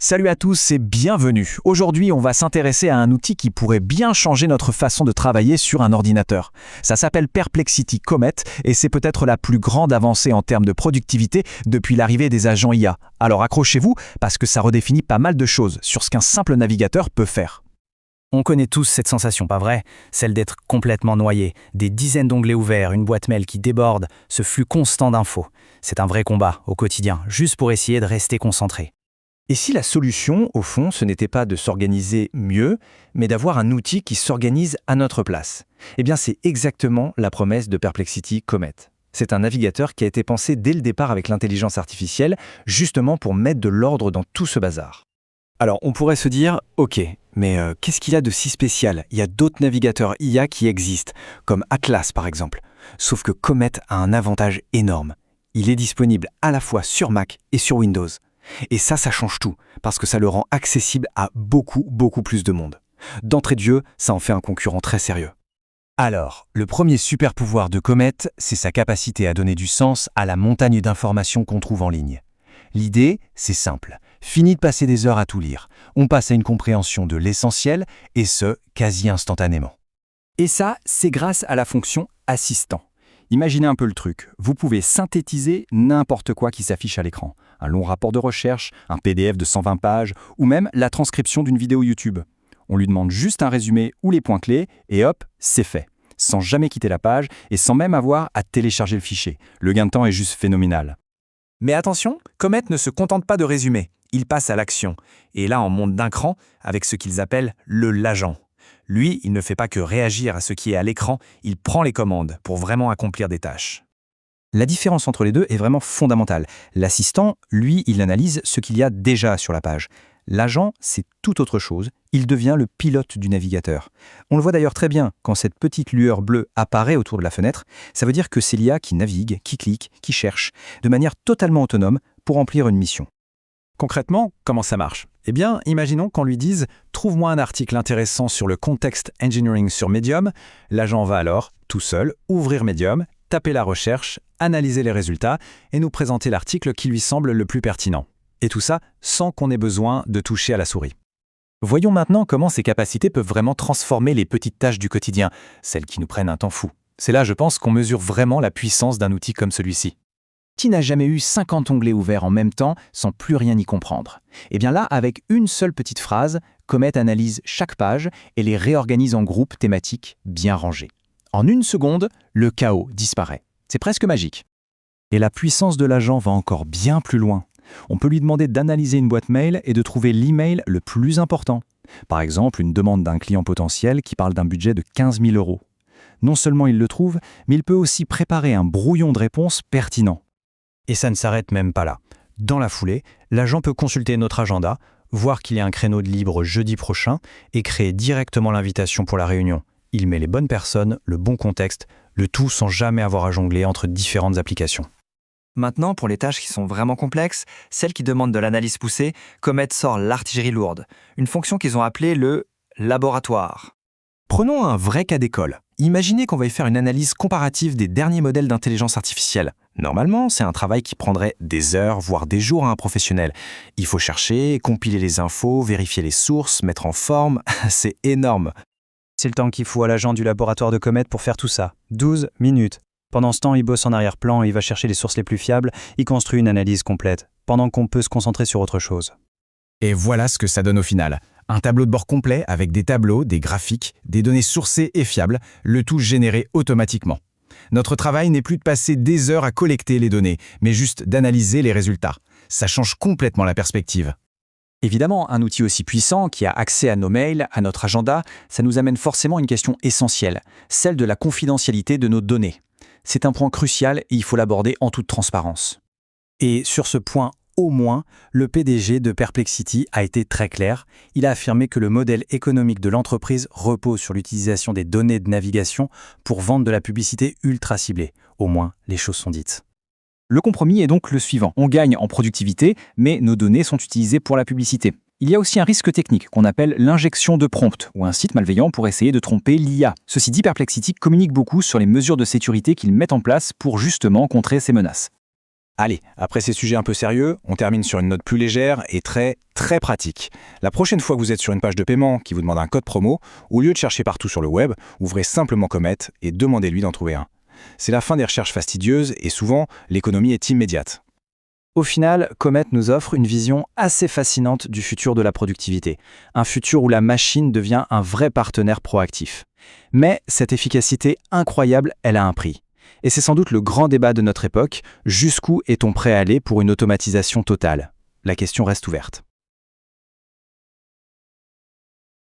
Salut à tous et bienvenue. Aujourd'hui, on va s'intéresser à un outil qui pourrait bien changer notre façon de travailler sur un ordinateur. Ça s'appelle Perplexity Comet et c'est peut-être la plus grande avancée en termes de productivité depuis l'arrivée des agents IA. Alors accrochez-vous parce que ça redéfinit pas mal de choses sur ce qu'un simple navigateur peut faire. On connaît tous cette sensation, pas vrai? Celle d'être complètement noyé, des dizaines d'onglets ouverts, une boîte mail qui déborde, ce flux constant d'infos. C'est un vrai combat au quotidien, juste pour essayer de rester concentré. Et si la solution, au fond, ce n'était pas de s'organiser mieux, mais d'avoir un outil qui s'organise à notre place? Eh bien, c'est exactement la promesse de Perplexity Comet. C'est un navigateur qui a été pensé dès le départ avec l'intelligence artificielle, justement pour mettre de l'ordre dans tout ce bazar. Alors, on pourrait se dire, ok, mais qu'est-ce qu'il y a de si spécial? Il y a d'autres navigateurs IA qui existent, comme Atlas par exemple. Sauf que Comet a un avantage énorme. Il est disponible à la fois sur Mac et sur Windows. Et ça change tout, parce que ça le rend accessible à beaucoup plus de monde. D'entrée de jeu, ça en fait un concurrent très sérieux. Alors, le premier super pouvoir de Comet, c'est sa capacité à donner du sens à la montagne d'informations qu'on trouve en ligne. L'idée, c'est simple. Fini de passer des heures à tout lire. On passe à une compréhension de l'essentiel, et ce, quasi instantanément. Et ça, c'est grâce à la fonction assistant. Imaginez un peu le truc. Vous pouvez synthétiser n'importe quoi qui s'affiche à l'écran. Un long rapport de recherche, un PDF de 120 pages, ou même la transcription d'une vidéo YouTube. On lui demande juste un résumé ou les points clés, et hop, c'est fait. Sans jamais quitter la page, et sans même avoir à télécharger le fichier. Le gain de temps est juste phénoménal. Mais attention, Comet ne se contente pas de résumer, il passe à l'action. Et là, on monte d'un cran avec ce qu'ils appellent l'agent. Lui, il ne fait pas que réagir à ce qui est à l'écran, il prend les commandes pour vraiment accomplir des tâches. La différence entre les deux est vraiment fondamentale. L'assistant, lui, il analyse ce qu'il y a déjà sur la page. L'agent, c'est tout autre chose. Il devient le pilote du navigateur. On le voit d'ailleurs très bien quand cette petite lueur bleue apparaît autour de la fenêtre. Ça veut dire que c'est l'IA qui navigue, qui clique, qui cherche, de manière totalement autonome pour remplir une mission. Concrètement, comment ça marche? Eh bien, imaginons qu'on lui dise « Trouve-moi un article intéressant sur le context engineering sur Medium ». L'agent va alors, tout seul, ouvrir Medium, taper la recherche, analyser les résultats et nous présenter l'article qui lui semble le plus pertinent. Et tout ça sans qu'on ait besoin de toucher à la souris. Voyons maintenant comment ces capacités peuvent vraiment transformer les petites tâches du quotidien, celles qui nous prennent un temps fou. C'est là, je pense, qu'on mesure vraiment la puissance d'un outil comme celui-ci. Qui n'a jamais eu 50 onglets ouverts en même temps sans plus rien y comprendre? Eh bien là, avec une seule petite phrase, Comet analyse chaque page et les réorganise en groupes thématiques bien rangés. En une seconde, le chaos disparaît. C'est presque magique. Et la puissance de l'agent va encore bien plus loin. On peut lui demander d'analyser une boîte mail et de trouver l'email le plus important. Par exemple, une demande d'un client potentiel qui parle d'un budget de 15 000 €. Non seulement il le trouve, mais il peut aussi préparer un brouillon de réponse pertinent. Et ça ne s'arrête même pas là. Dans la foulée, l'agent peut consulter notre agenda, voir qu'il y a un créneau de libre jeudi prochain et créer directement l'invitation pour la réunion. Il met les bonnes personnes, le bon contexte, le tout sans jamais avoir à jongler entre différentes applications. Maintenant, pour les tâches qui sont vraiment complexes, celles qui demandent de l'analyse poussée, Comet sort l'artillerie lourde, une fonction qu'ils ont appelée le laboratoire. Prenons un vrai cas d'école. Imaginez qu'on veuille faire une analyse comparative des derniers modèles d'intelligence artificielle. Normalement, c'est un travail qui prendrait des heures, voire des jours à un professionnel. Il faut chercher, compiler les infos, vérifier les sources, mettre en forme. C'est énorme. C'est le temps qu'il faut à l'agent du laboratoire de Comet pour faire tout ça. 12 minutes. Pendant ce temps, il bosse en arrière-plan, il va chercher les sources les plus fiables, il construit une analyse complète, pendant qu'on peut se concentrer sur autre chose. Et voilà ce que ça donne au final. Un tableau de bord complet avec des tableaux, des graphiques, des données sourcées et fiables, le tout généré automatiquement. Notre travail n'est plus de passer des heures à collecter les données, mais juste d'analyser les résultats. Ça change complètement la perspective. Évidemment, un outil aussi puissant qui a accès à nos mails, à notre agenda, ça nous amène forcément à une question essentielle, celle de la confidentialité de nos données. C'est un point crucial et il faut l'aborder en toute transparence. Et sur ce point, au moins, le PDG de Perplexity a été très clair. Il a affirmé que le modèle économique de l'entreprise repose sur l'utilisation des données de navigation pour vendre de la publicité ultra ciblée. Au moins, les choses sont dites. Le compromis est donc le suivant. On gagne en productivité, mais nos données sont utilisées pour la publicité. Il y a aussi un risque technique qu'on appelle l'injection de prompt, ou un site malveillant pour essayer de tromper l'IA. Ceci dit, Perplexity communique beaucoup sur les mesures de sécurité qu'ils mettent en place pour justement contrer ces menaces. Allez, après ces sujets un peu sérieux, on termine sur une note plus légère et très pratique. La prochaine fois que vous êtes sur une page de paiement qui vous demande un code promo, au lieu de chercher partout sur le web, ouvrez simplement Comet et demandez-lui d'en trouver un. C'est la fin des recherches fastidieuses et souvent, l'économie est immédiate. Au final, Comet nous offre une vision assez fascinante du futur de la productivité, un futur où la machine devient un vrai partenaire proactif. Mais cette efficacité incroyable, elle a un prix. Et c'est sans doute le grand débat de notre époque, jusqu'où est-on prêt à aller pour une automatisation totale ? La question reste ouverte.